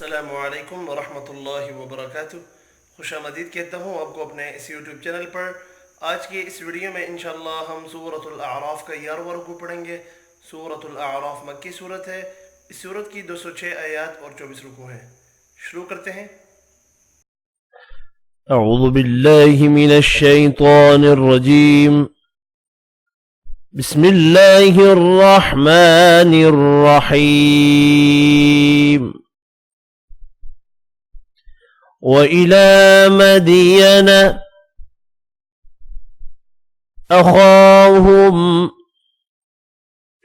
अस्सलामुअलैकुम वरहमतुल्लाहि वबरकातुह। खुश आमदीद कहता हूँ आपको अपने इस यूट्यूब चैनल पर। आज की इस वीडियो में इंशाअल्लाह हम सूरतुल आराफ का 11वां रुकू पढ़ेंगे। सूरतुल आराफ मक्की सूरत है। इस सूरत की 206 आयात और 24 रुकू हैं। शुरू करते हैं। أعوذ بالله من الشيطان الرجيم. بسم الله الرحمن الرحيم. وإلى مدين أخاهم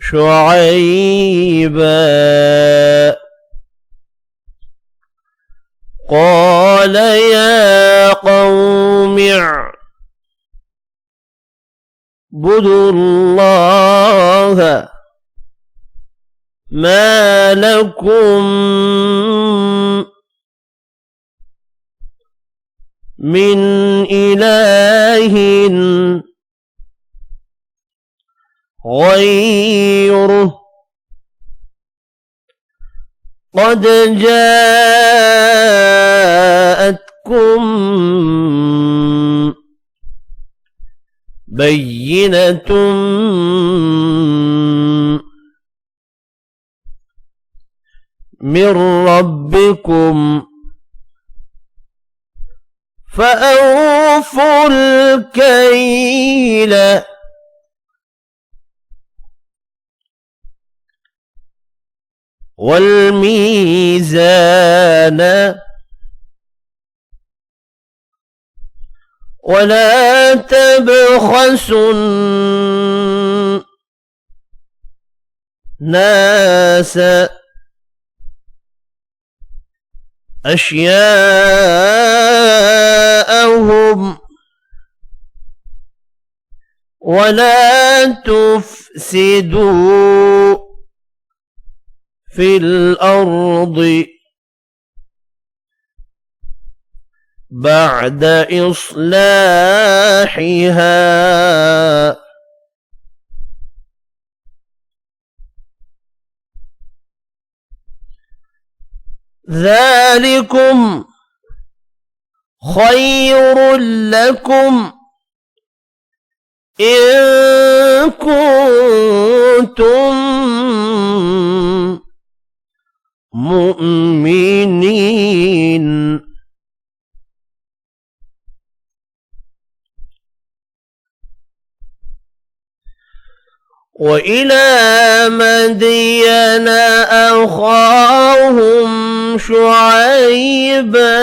شعيبا قال يا قوم اعبدوا الله ما لكم من إله غيره قد جاءتكم بينة من ربكم فأوفوا الكيل والميزان ولا تبخسوا الناس أشياءهم ولا تفسدوا في الأرض بعد إصلاحها ذلكم خير لكم إن كنتم مؤمنين. وإلى مدين أخاهم شعيبا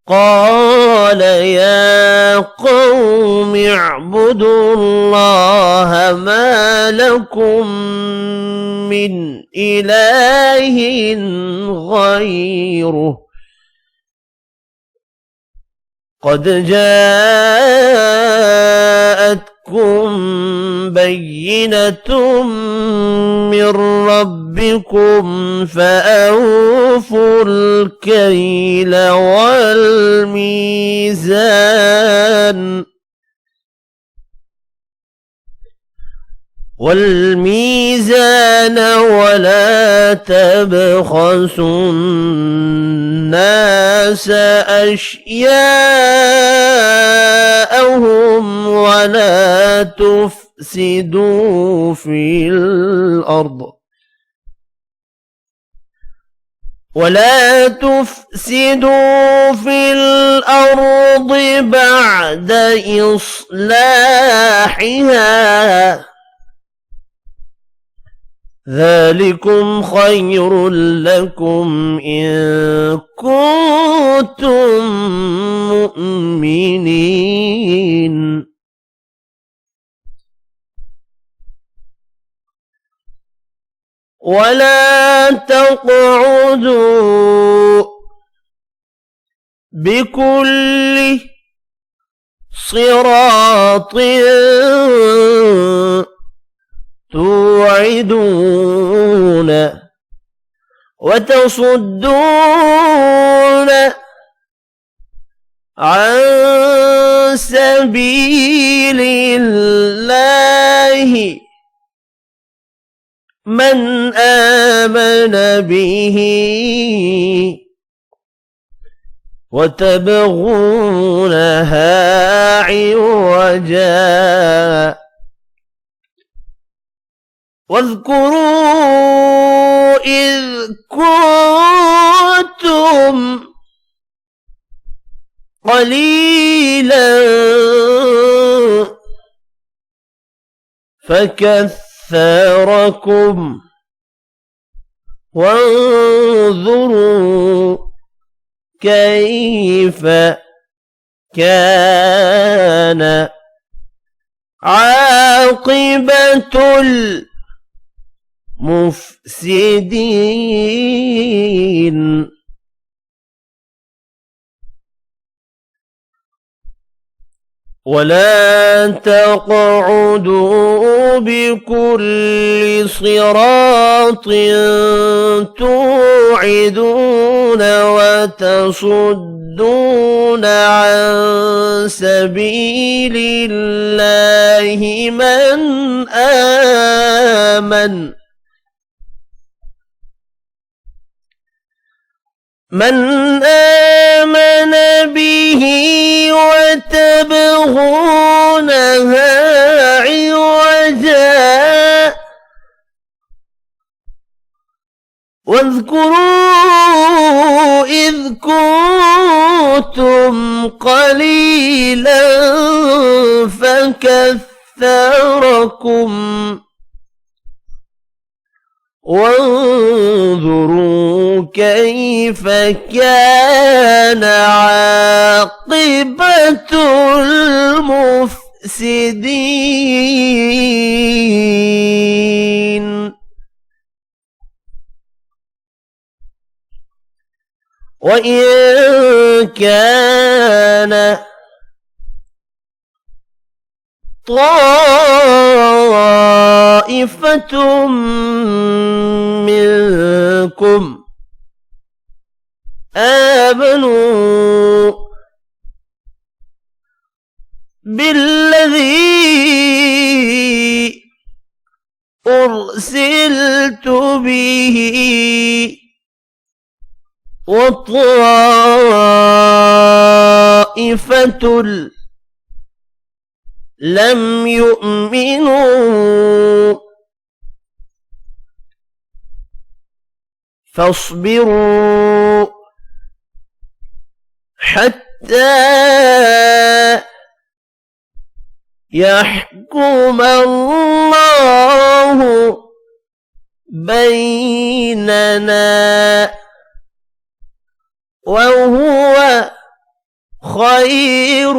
قال يا قوم اعبدوا الله ما لكم من إله غيره قد جاءتكم بينة من ربكم فأوفوا الكيل والميزان ولا تبخسوا الناس أشياءهم ولا تفسدوا في الأرض بعد إصلاحها ذلكم خير لكم إن كنتم مؤمنين. ولا تقعدوا بكل صراط توعدون وتصدون عن سبيل الله من آمن به وتبغونها عوجا واذكروا إذ كنتم قليلا فكثركم وانظروا كيف كان عاقبة المفسدين ولا تقعدوا بكل صراط توعدون وتصدون عن سبيل الله من آمن به وتبغونها عوجا واذكروا إذ كنتم قليلا فكثركم وانظروا كيف كان عاقبة المفسدين وإن كان طائفة منكم آمنوا بالذي أرسلت به وطائفة لم يؤمنوا فاصبروا حتى يحكم الله بيننا وهو خير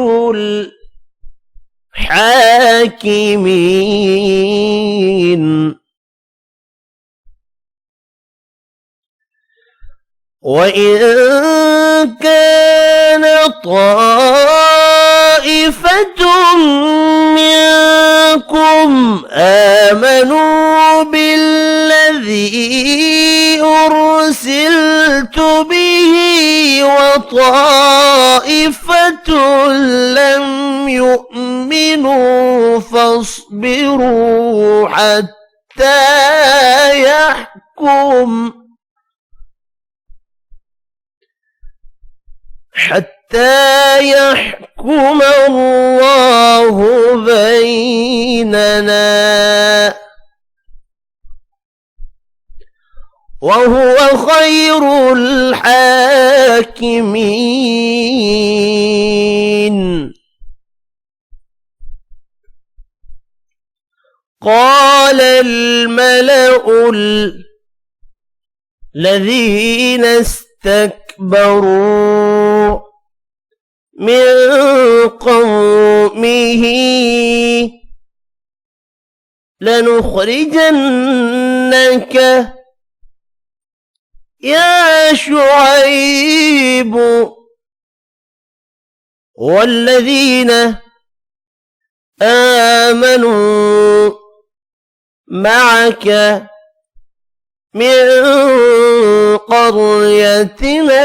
الحاكمين وإن كان طائفة منكم آمنوا بالذي أرسلت به وطائفة لم يؤمنوا فاصبروا حتى يحكم الله بيننا وهو خير الحاكمين. قال الملأ الذين استكبروا من قومه لنخرجنك يا شعيب والذين آمنوا معك من قريتنا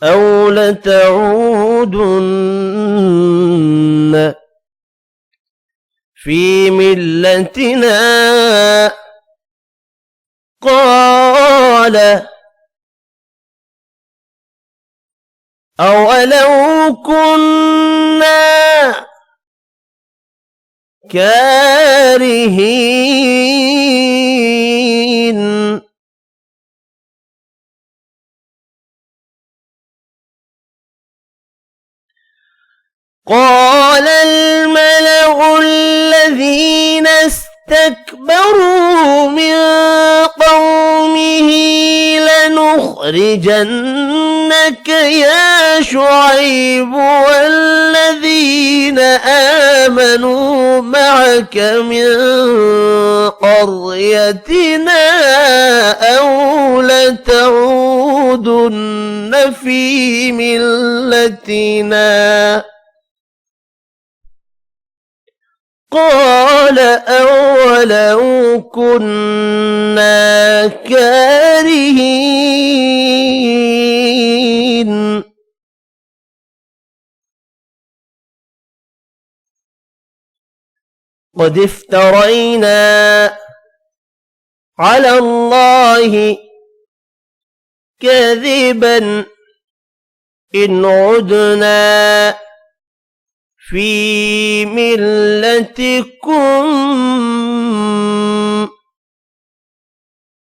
أو لتعودن في ملتنا قال أولو كنا كارهين قال الملأ الذين استكبروا من قومه لنخرجنك يا شعيب والذين آمنوا معك من قريتنا أو لتعودن في ملتنا قال أولو كنا كارهين قد افترينا على الله كذبا إن عدنا في ملتكم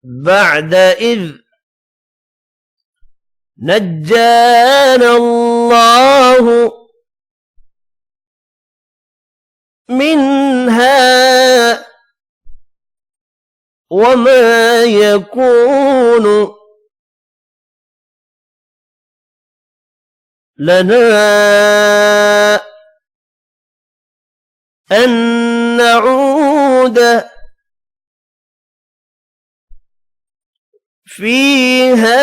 بعد إذ نجانا الله منها وما يكون لنا أن نعود فيها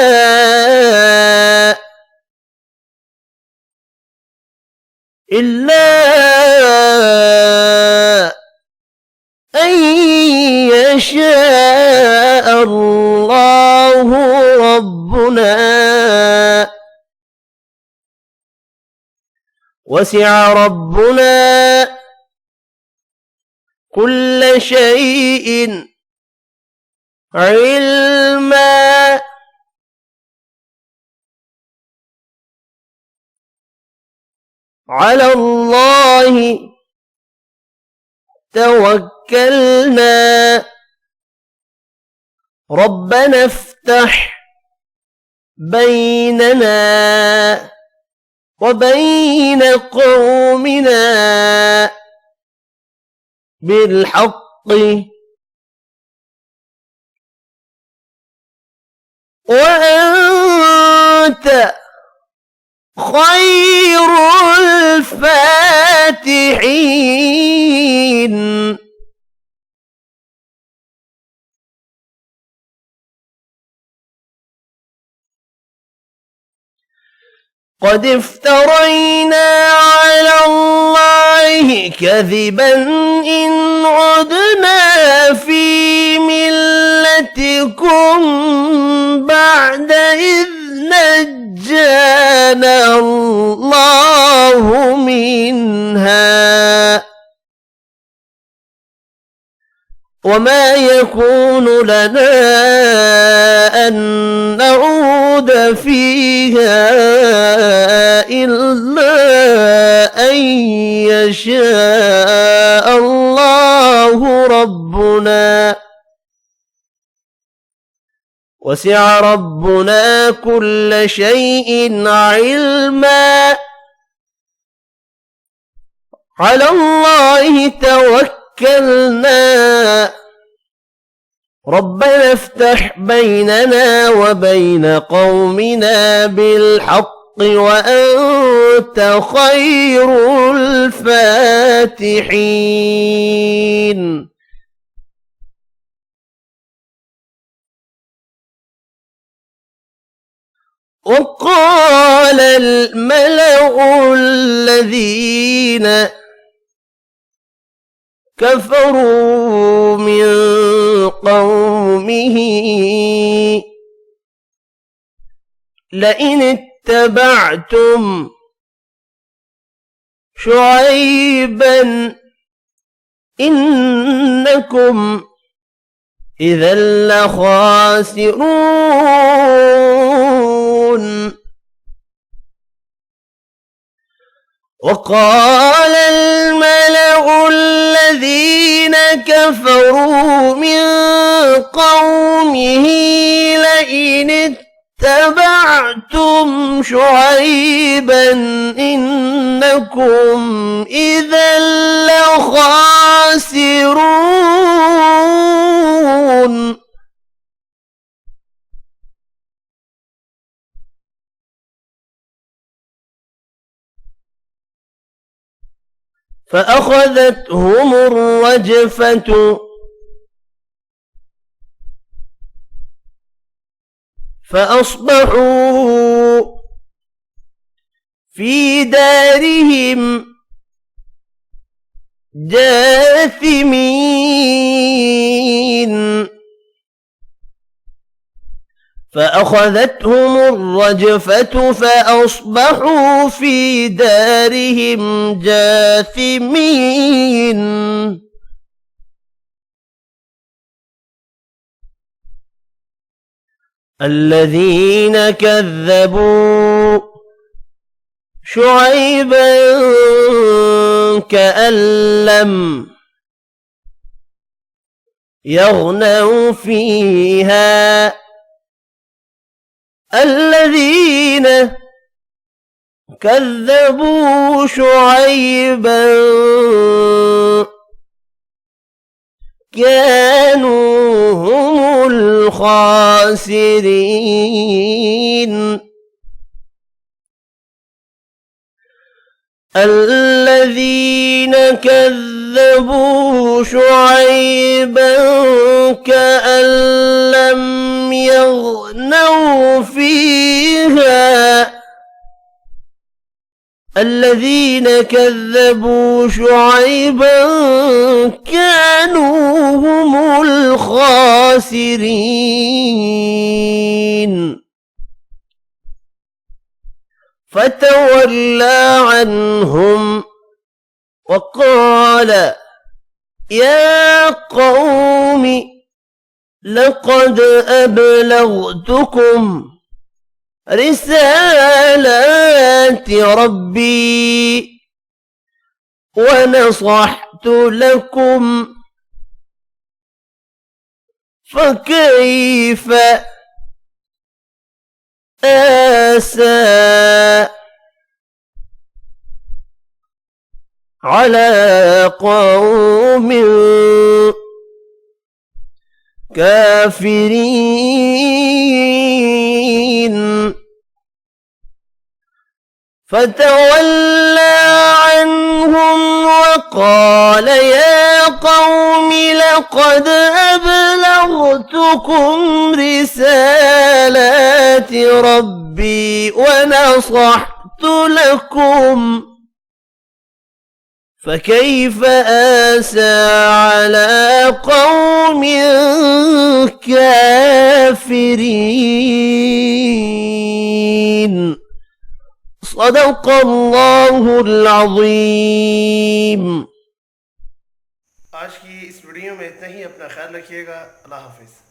إلا أن يشاء الله ربنا وسع ربنا كل شيء علما على الله توكلنا ربنا افتح بيننا وبين قومنا بالحق وأنت خير الفاتحين قد افترينا على الله كذبا إن عدنا في ملتكم بعد إذ نجانا الله منها وما يكون لنا أن نعود فيها إلا أن يشاء الله ربنا وسع ربنا كل شيء علما على الله توكلنا ربنا افتح بيننا وبين قومنا بالحق وأنت خير الفاتحين وقال الملأ الذين كفروا من قومه لئن اتبعتم شعيبا إنكم إذا لخاسرون. وقال الملأ الذين كفروا من قومه لئن اتبعتم شعيبا إنكم إذا لخاسرون. فأخذتهم الرجفة فأصبحوا في دارهم جاثمين. فأخذتهم الرجفة فأصبحوا في دارهم جاثمين. الذين كذبوا شعيبا كأن لم يغنوا فيها. الذين كذبوا شعيبا كانوا هم الخاسرين. الذين كذبوا شعيبا كأن لم يغنوا فيها. الذين كذبوا شعيبا كانوا هم الخاسرين. فتولى عنهم وقال يا قوم لقد أبلغتكم رسالات ربي ونصحت لكم فكيف آسى على قوم كافرين. فتولى عنهم وقال يا قوم لقد أبلغتكم رسالات ربي ونصحت لكم فكيف آسى على قوم كافرين. صدق الله العظيم. आज की इस वीडियो में इतना ही। अपना ख्याल रखिएगा। अल्लाह हाफिज़।